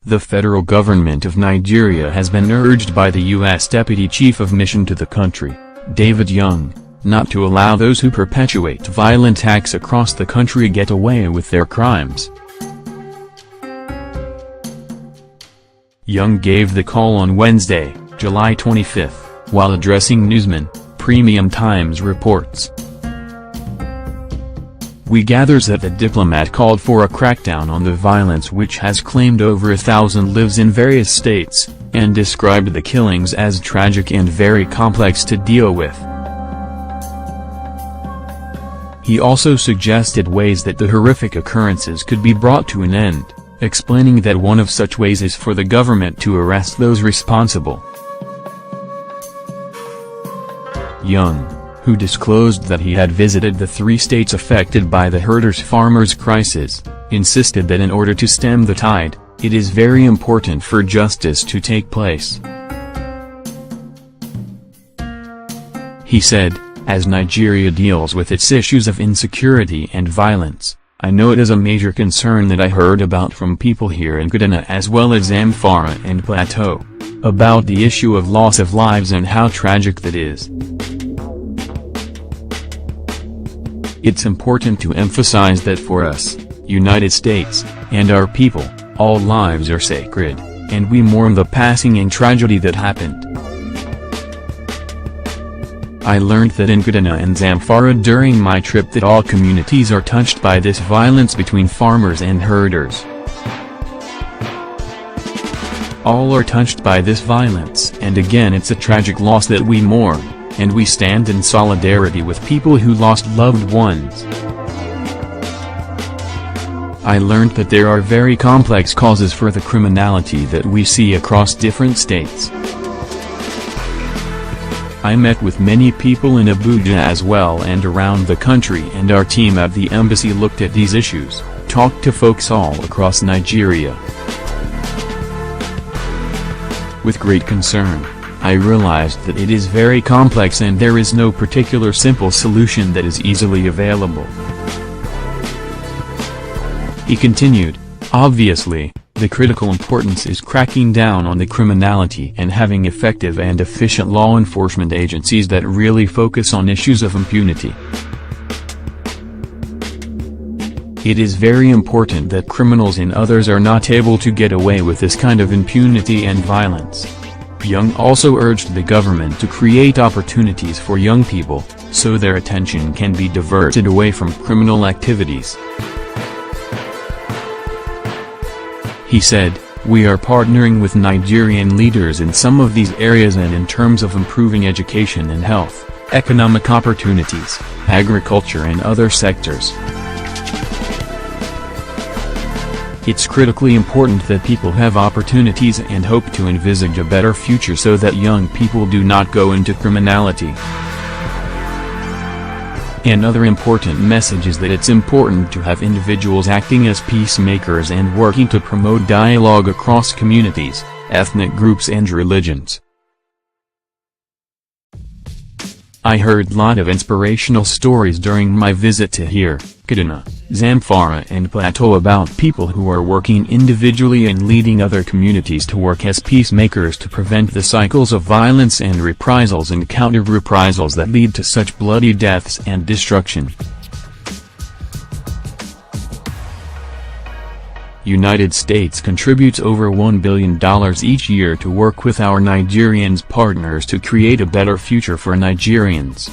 The federal government of Nigeria has been urged by the U.S. Deputy Chief of Mission to the country, David Young, not to allow those who perpetuate violent acts across the country get away with their crimes. Young gave the call on Wednesday, July 25, while addressing newsmen, Premium Times reports. We gathers that the diplomat called for a crackdown on the violence which has claimed over 1,000 lives in various states, and described the killings as tragic and very complex to deal with. He also suggested ways that the horrific occurrences could be brought to an end, explaining that one of such ways is for the government to arrest those responsible. Young, who disclosed that he had visited the 3 states affected by the herders-farmers crisis, insisted that in order to stem the tide, it is very important for justice to take place. He said, as Nigeria deals with its issues of insecurity and violence, I know it is a major concern that I heard about from people here in Kaduna as well as Zamfara and Plateau, about the issue of loss of lives and how tragic that is. It's important to emphasize that for us, United States, and our people, all lives are sacred, and we mourn the passing and tragedy that happened. I learned that in Kaduna and Zamfara during my trip that all communities are touched by this violence between farmers and herders. All are touched by this violence, and again it's a tragic loss that we mourn, and we stand in solidarity with people who lost loved ones. I learned that there are very complex causes for the criminality that we see across different states. I met with many people in Abuja as well and around the country, and our team at the embassy looked at these issues, talked to folks all across Nigeria. With great concern, I realized that it is very complex and there is no particular simple solution that is easily available. He continued, obviously, the critical importance is cracking down on the criminality and having effective and efficient law enforcement agencies that really focus on issues of impunity. It is very important that criminals and others are not able to get away with this kind of impunity and violence. Young also urged the government to create opportunities for young people, so their attention can be diverted away from criminal activities. He said, we are partnering with Nigerian leaders in some of these areas and in terms of improving education and health, economic opportunities, agriculture and other sectors. It's critically important that people have opportunities and hope to envisage a better future so that young people do not go into criminality. Another important message is that it's important to have individuals acting as peacemakers and working to promote dialogue across communities, ethnic groups and religions. I heard a lot of inspirational stories during my visit to here, Kaduna, Zamfara and Plateau about people who are working individually and leading other communities to work as peacemakers to prevent the cycles of violence and reprisals and counter-reprisals that lead to such bloody deaths and destruction. United States contributes over $1 billion each year to work with our Nigerian partners to create a better future for Nigerians.